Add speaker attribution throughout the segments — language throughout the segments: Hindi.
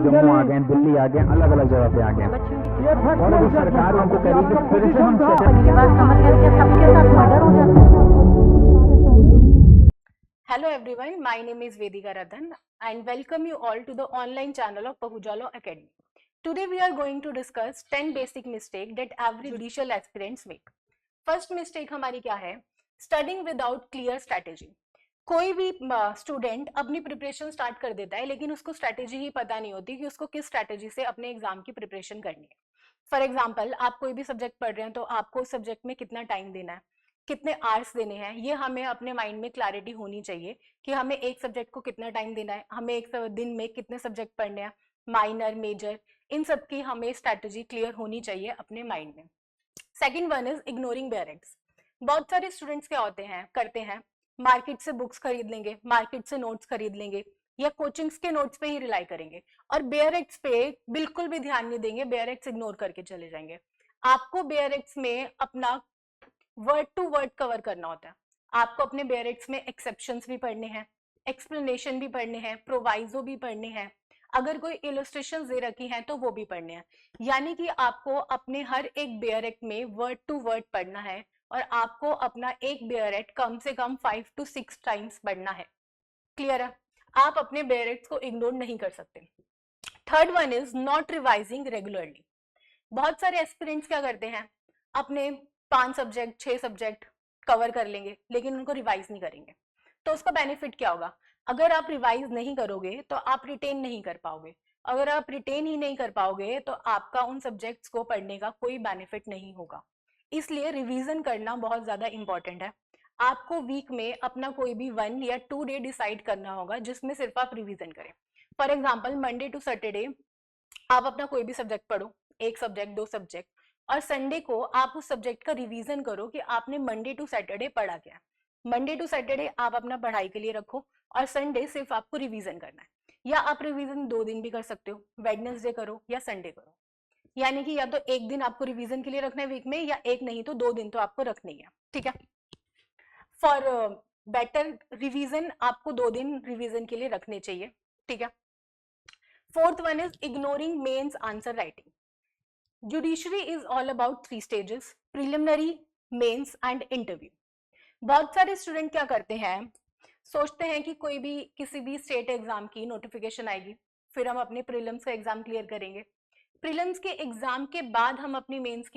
Speaker 1: जम्मू आ गए, दिल्ली आ गए, अलग अलग जगह पे आ गए, और अभी सरकार उनको कह रही है कि फिर से हम
Speaker 2: मेरी बात समझ गए कि सबके साथ मर्डर हो जाता है।
Speaker 3: Hello everyone, my name is Vedika Radhan and welcome you all to the online channel of Pahujalo Academy. Today we are going to discuss 10 basic mistakes that every judicial aspirants make. First mistake हमारी क्या है? Studying without clear strategy. कोई भी स्टूडेंट अपनी प्रिपरेशन स्टार्ट कर देता है लेकिन उसको स्ट्रैटेजी ही पता नहीं होती कि उसको किस स्ट्रैटेजी से अपने एग्जाम की प्रिपरेशन करनी है। फॉर एग्जाम्पल, आप कोई भी सब्जेक्ट पढ़ रहे हैं तो आपको उस सब्जेक्ट में कितना टाइम देना है, कितने आवर्स देने हैं, ये हमें अपने माइंड में क्लैरिटी होनी चाहिए कि हमें एक सब्जेक्ट को कितना टाइम देना है, हमें एक दिन में कितने सब्जेक्ट पढ़ने हैं, माइनर मेजर, इन सब की हमें स्ट्रैटेजी क्लियर होनी चाहिए अपने माइंड में। Second one is ignoring bare acts. बहुत सारे स्टूडेंट्स क्या होते हैं करते हैं, मार्केट से बुक्स खरीद लेंगे, मार्केट से नोट्स खरीद लेंगे या कोचिंग्स के नोट्स पे ही रिलाई करेंगे और बेयरएक्ट्स पे बिल्कुल भी ध्यान नहीं देंगे, बेयरएक्ट्स इग्नोर करके चले जाएंगे। आपको बेयरएक्ट्स में अपना वर्ड टू वर्ड कवर करना होता है। आपको अपने बेयरएक्ट्स में एक्सेप्शंस भी पढ़ने हैं, एक्सप्लेनेशन भी पढ़ने हैं, प्रोवाइजो भी पढ़ने हैं, अगर कोई इलस्ट्रेशन दे रखी हैं तो वो भी पढ़ने हैं। यानी कि आपको अपने हर एक बेयरएक्ट में वर्ड टू वर्ड पढ़ना है और आपको अपना एक बेयरएक्ट कम से कम 5 to 6 टाइम्स पढ़ना है। क्लियर है? आप अपने बेयरएक्ट्स को इग्नोर नहीं कर सकते। Third one is not revising regularly. बहुत सारे एस्पिरेंट्स क्या करते हैं, अपने 5 सब्जेक्ट 6 सब्जेक्ट कवर कर लेंगे लेकिन उनको रिवाइज नहीं करेंगे। तो उसका बेनिफिट क्या होगा? अगर आप रिवाइज नहीं करोगे तो आप रिटेन नहीं कर पाओगे, अगर आप रिटेन ही नहीं कर पाओगे तो आपका उन सब्जेक्ट्स को पढ़ने का कोई बेनिफिट नहीं होगा। इसलिए रिवीजन करना बहुत ज्यादा इंपॉर्टेंट है। आपको वीक में अपना कोई भी 1 या 2 डे डिसाइड करना होगा जिसमें सिर्फ आप रिवीजन करें। For example, Monday to Saturday आप अपना कोई भी सब्जेक्ट पढ़ो, एक सब्जेक्ट 2 सब्जेक्ट, और संडे को आप उस सब्जेक्ट का रिवीजन करो कि आपने मंडे टू सैटरडे पढ़ा क्या। मंडे टू सैटरडे आप अपना पढ़ाई के लिए रखो और संडे सिर्फ आपको रिवीजन करना है। या आप रिवीजन 2 दिन भी कर सकते हो, वेडनेसडे करो या संडे करो। यानी कि या तो एक दिन आपको रिवीजन के लिए रखना है वीक में, या एक नहीं तो 2 दिन तो आपको रखनी है। ठीक है? फॉर बेटर रिवीजन आपको 2 दिन रिवीजन के लिए रखने चाहिए। ठीक है? Fourth one is ignoring mains answer writing. Judiciary is all about 3 stages: preliminary, mains and interview. बहुत सारे स्टूडेंट क्या करते हैं, सोचते हैं कि कोई भी किसी भी स्टेट एग्जाम की नोटिफिकेशन आएगी, फिर हम अपने प्रीलिम्स का एग्जाम क्लियर करेंगे, प्रीलिम्स के एग्जाम के बाद हम अपनी मेंस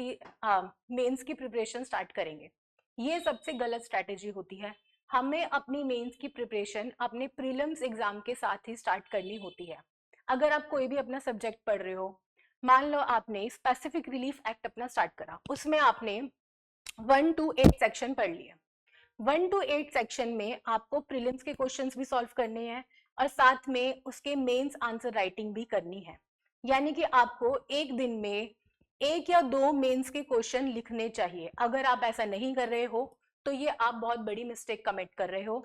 Speaker 3: की प्रिपरेशन स्टार्ट करेंगे। ये सबसे गलत स्ट्रैटेजी होती है। हमें अपनी मेंस की प्रिपरेशन अपने प्रीलिम्स एग्जाम के साथ ही स्टार्ट करनी होती है। अगर आप कोई भी अपना सब्जेक्ट पढ़ रहे हो, मान लो आपने स्पेसिफिक रिलीफ एक्ट अपना स्टार्ट करा, उसमें आपने 1 to 8 सेक्शन पढ़ लिए। 1 to 8 सेक्शन में आपको प्रीलिम्स के क्वेश्चंस भी सॉल्व करने हैं और साथ में उसके मेंस आंसर राइटिंग भी करनी है। यानी कि आपको एक दिन में 1 या 2 मेंस के क्वेश्चन लिखने चाहिए। अगर आप ऐसा नहीं कर रहे हो तो ये आप बहुत बड़ी मिस्टेक कमिट कर रहे हो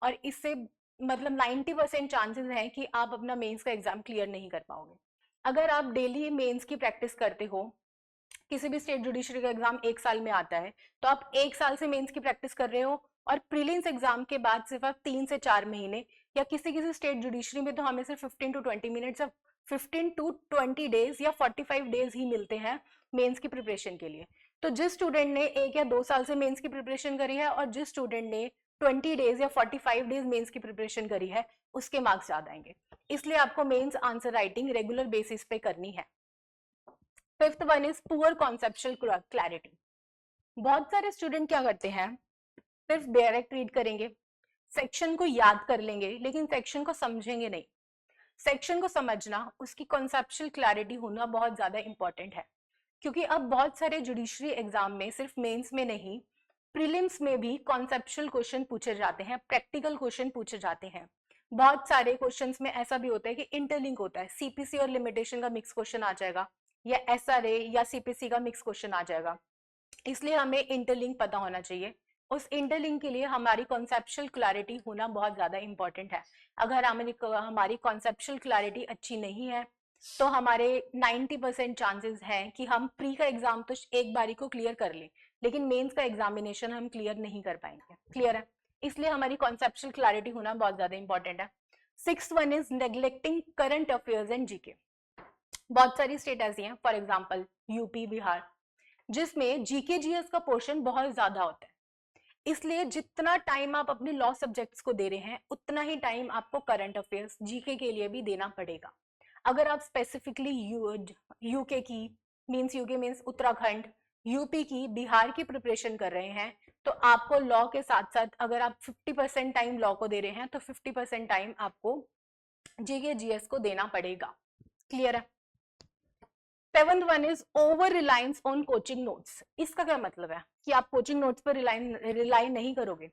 Speaker 3: और इससे मतलब 90% चांसेस हैं कि आप अपना मेंस का एग्जाम क्लियर नहीं कर पाओगे। अगर आप डेली मेंस की प्रैक्टिस करते हो, किसी भी स्टेट जुडिशरी का एग्जाम 1 साल में आता है तो आप 1 साल से मेंस की प्रैक्टिस कर रहे हो और प्रीलिम्स एग्जाम के बाद सिर्फ आप 3 से 4 महीने, या किसी किसी स्टेट जुडिशरी में तो हमें सिर्फ 15 to 20 मिनट्स, 15 to 20 डेज या 45 डेज ही मिलते हैं मेंस की प्रिपरेशन के लिए। तो जिस स्टूडेंट ने 1 या 2 साल से मेंस की प्रिपरेशन करी है और जिस स्टूडेंट ने 20 डेज या 45 डेज मेंस की प्रिपरेशन करी है, उसके मार्क्स ज्यादा आएंगे। इसलिए आपको mains answer writing regular basis पे करनी है। Fifth one is poor conceptual clarity. बहुत सारे स्टूडेंट क्या करते हैं, सिर्फ डायरेक्ट रीड करेंगे, सेक्शन को याद कर लेंगे लेकिन सेक्शन को समझेंगे नहीं। सेक्शन को समझना, उसकी कॉन्सेप्चुअल क्लैरिटी होना बहुत ज्यादा इंपॉर्टेंट है, क्योंकि अब बहुत सारे जुडिशरी एग्जाम में सिर्फ मेंस में नहीं, प्रीलिम्स में भी कॉन्सेप्चुअल क्वेश्चन पूछे जाते हैं, प्रैक्टिकल क्वेश्चन पूछे जाते हैं। बहुत सारे क्वेश्चंस में ऐसा भी होता है कि इंटरलिंक होता है, सीपीसी और लिमिटेशन का मिक्स क्वेश्चन आ जाएगा, या एसआरए या सीपीसी का मिक्स क्वेश्चन आ जाएगा। इसलिए हमें इंटरलिंक पता होना चाहिए। उस इंटरलिंक के लिए हमारी कॉन्सेप्चुअल क्लैरिटी होना बहुत ज्यादा इंपॉर्टेंट है। अगर हमारी कॉन्सेप्चुअल क्लैरिटी अच्छी नहीं है तो हमारे 90% चांसेस हैं कि हम प्री का एग्जाम तो एक बारी को क्लियर कर लें लेकिन मेंस का एग्जामिनेशन हम क्लियर नहीं कर पाएंगे। क्लियर है? इसलिए हमारी कॉन्सेप्चुअल क्लैरिटी होना बहुत ज्यादा इंपॉर्टेंट है। Sixth one is neglecting current affairs and GK. बहुत सारी स्टेट ऐसी हैं, फॉर एग्जांपल यूपी, बिहार, जिसमें जीके जीएस का पोर्शन बहुत ज्यादा होता है। इसलिए जितना टाइम आप अपने लॉ सब्जेक्ट्स को दे रहे हैं उतना ही टाइम आपको करंट अफेयर्स जीके के लिए भी देना पड़ेगा। अगर आप स्पेसिफिकली यूके की यूके मीन्स उत्तराखंड, यूपी की, बिहार की प्रिपरेशन कर रहे हैं तो आपको लॉ के साथ साथ अगर आप 50% टाइम लॉ को दे रहे हैं तो 50% टाइम आपको जीके जीएस को देना पड़ेगा। क्लियर है? Seventh one is over reliance on coaching notes. इसका क्या मतलब है कि आप कोचिंग नोट्स पर रिलाई नहीं करोगे।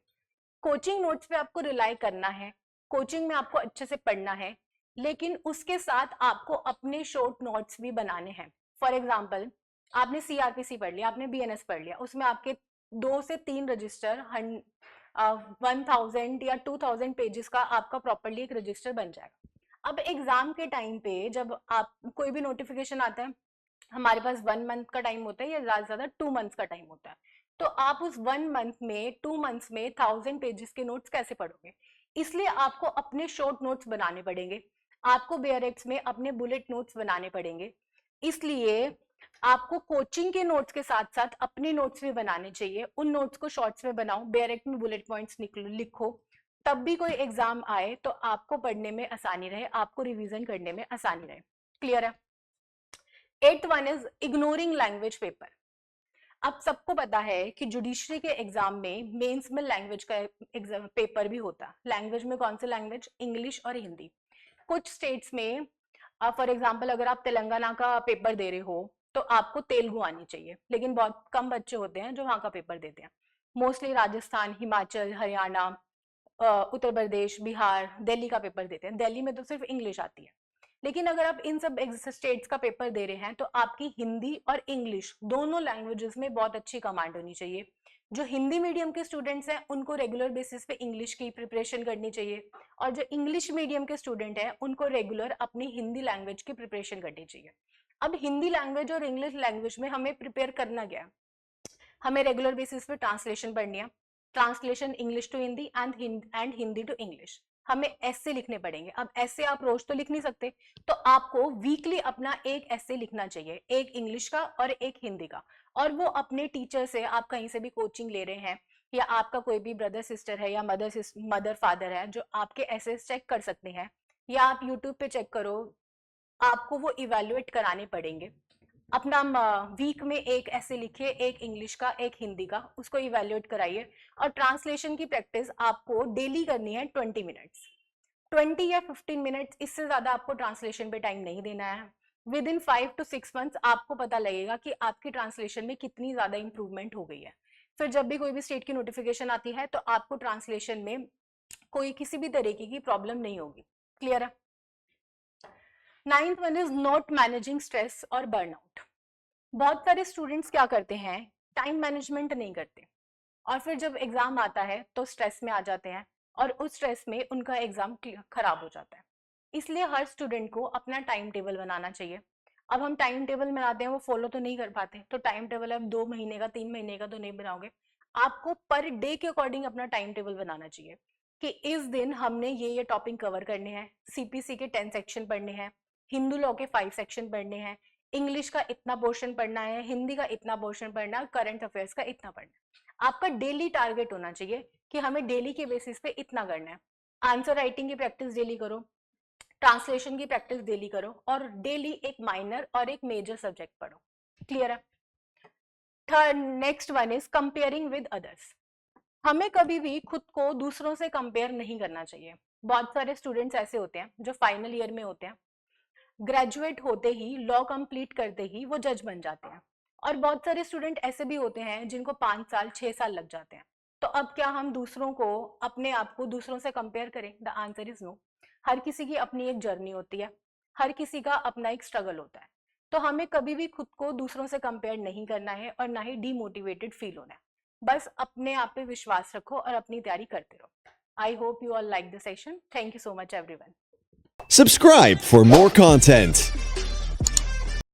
Speaker 3: कोचिंग नोट्स पे आपको रिलाई करना है, कोचिंग में आपको अच्छे से पढ़ना है, लेकिन उसके साथ आपको अपने शॉर्ट नोट्स भी बनाने हैं। फॉर एग्जाम्पल आपने सीआरपीसी पढ़ लिया, आपने बीएनएस पढ़ लिया, उसमें आपके 2 से 3 रजिस्टर 1000 या 2000 पेजेस का आपका प्रॉपरली एक रजिस्टर बन जाएगा। अब एग्जाम के टाइम पे जब आप कोई भी नोटिफिकेशन आता है, हमारे पास 1 मंथ का टाइम होता है या ज्यादा से ज्यादा 2 मंथ्स का टाइम होता है, तो आप उस 1 मंथ में 2 मंथ्स में 1000 पेजेस के नोट्स कैसे पढ़ोगे। इसलिए आपको अपने शॉर्ट नोट्स बनाने पड़ेंगे, आपको बेयरेक्ट्स में अपने बुलेट नोट्स बनाने पड़ेंगे। इसलिए आपको कोचिंग के नोट्स के साथ साथ अपने नोट्स भी बनाने चाहिए। उन नोट्स को शॉर्ट्स में बनाओ, बेयरेक्ट में बुलेट पॉइंट्स लिखो, तब भी कोई एग्जाम आए तो आपको पढ़ने में आसानी रहे, आपको रिवीजन करने में आसानी रहे। क्लियर है? 8th one is ignoring language paper. अब सबको पता है कि जुडिशरी के एग्जाम में मेंस में लैंग्वेज का एग्जाम पेपर भी होता है। लैंग्वेज में कौन सी लैंग्वेज? इंग्लिश और हिंदी। कुछ स्टेट्स में फॉर एग्जांपल अगर आप तेलंगाना का पेपर दे रहे हो तो आपको तेलुगु आनी चाहिए, लेकिन बहुत कम बच्चे होते हैं जो वहां का पेपर देते हैं। मोस्टली राजस्थान, हिमाचल, हरियाणा, उत्तर प्रदेश, बिहार, दिल्ली का पेपर देते हैं। दिल्ली में तो सिर्फ इंग्लिश आती है। लेकिन अगर आप इन सब स्टेट्स का पेपर दे रहे हैं तो आपकी हिंदी और इंग्लिश दोनों लैंग्वेजेस में बहुत अच्छी कमांड होनी चाहिए। जो हिंदी मीडियम के स्टूडेंट्स हैं उनको रेगुलर बेसिस पे इंग्लिश की प्रिपरेशन करनी चाहिए, और जो इंग्लिश मीडियम के स्टूडेंट हैं उनको रेगुलर अपनी हिंदी लैंग्वेज की प्रिपरेशन करनी चाहिए। अब हिंदी लैंग्वेज और इंग्लिश लैंग्वेज में हमें प्रिपेयर करना क्या है? हमें रेगुलर बेसिस पे ट्रांसलेशन पढ़नी है, translation English to Hindi and Hindi to English. हमें ऐसे लिखने पड़ेंगे। अब ऐसे आप रोज तो लिख नहीं सकते, तो आपको वीकली अपना एक ऐसे लिखना चाहिए, एक इंग्लिश का और एक हिंदी का। और वो अपने टीचर से, आप कहीं से भी कोचिंग ले रहे हैं या आपका कोई भी ब्रदर सिस्टर है या मदर फादर है जो आपके ऐसे चेक कर सकते हैं, या आप यूट्यूब पे चेक करो, आपको वो इवेल्युएट कराने पड़ेंगे। अपना वीक में एक ऐसे लिखिए, एक इंग्लिश का एक हिंदी का, उसको इवेल्युएट कराइए। और ट्रांसलेशन की प्रैक्टिस आपको डेली करनी है 20 मिनट्स, 20 या 15 मिनट्स, इससे ज्यादा आपको ट्रांसलेशन पे टाइम नहीं देना है। विद इन 5 to 6 मंथ्स आपको पता लगेगा कि आपकी ट्रांसलेशन में कितनी ज्यादा इंप्रूवमेंट हो गई है। फिर जब भी कोई भी स्टेट की नोटिफिकेशन आती है तो आपको ट्रांसलेशन में कोई किसी भी तरीके की प्रॉब्लम नहीं होगी। क्लियर है? 9th one is not managing stress और बर्नआउट। बहुत सारे स्टूडेंट्स क्या करते हैं, टाइम मैनेजमेंट नहीं करते, और फिर जब एग्जाम आता है तो स्ट्रेस में आ जाते हैं और उस स्ट्रेस में उनका एग्जाम खराब हो जाता है। इसलिए हर स्टूडेंट को अपना टाइम टेबल बनाना चाहिए। अब हम टाइम टेबल बनाते हैं, वो फॉलो तो नहीं कर पाते, तो टाइम टेबल अब 2 महीने का 3 महीने का तो नहीं बनाओगे। आपको पर डे के अकॉर्डिंग अपना टाइम टेबल बनाना चाहिए कि इस दिन हमने ये टॉपिक कवर करने हैं, सीपीसी के 10 सेक्शन पढ़ने हैं, हिंदू लॉ के 5 सेक्शन पढ़ने हैं, इंग्लिश का इतना पोर्शन पढ़ना है, हिंदी का इतना पोर्शन पढ़ना है, करंट अफेयर्स का इतना पढ़ना है। आपका डेली टारगेट होना चाहिए कि हमें डेली के बेसिस पे इतना करना है। आंसर राइटिंग की प्रैक्टिस डेली करो, ट्रांसलेशन की प्रैक्टिस डेली करो, और डेली एक माइनर और एक मेजर सब्जेक्ट पढ़ो। क्लियर है? Third next one is comparing with others. हमें कभी भी खुद को दूसरों से कंपेयर नहीं करना चाहिए। बहुत सारे स्टूडेंट्स ऐसे होते हैं जो फाइनल ईयर में होते हैं, ग्रेजुएट होते ही, लॉ कंप्लीट करते ही वो जज बन जाते हैं, और बहुत सारे स्टूडेंट ऐसे भी होते हैं जिनको 5 साल 6 साल लग जाते हैं। तो अब क्या हम दूसरों को, अपने आप को दूसरों से कंपेयर करें? The answer is no. हर किसी की अपनी एक जर्नी होती है, हर किसी का अपना एक स्ट्रगल होता है, तो हमें कभी भी खुद को दूसरों से कंपेयर नहीं करना है और ना ही डीमोटिवेटेड फील होना है। बस अपने आप पे विश्वास रखो और अपनी तैयारी करते रहो। I hope you all like the session. Thank you so much everyone.
Speaker 4: Subscribe for more content.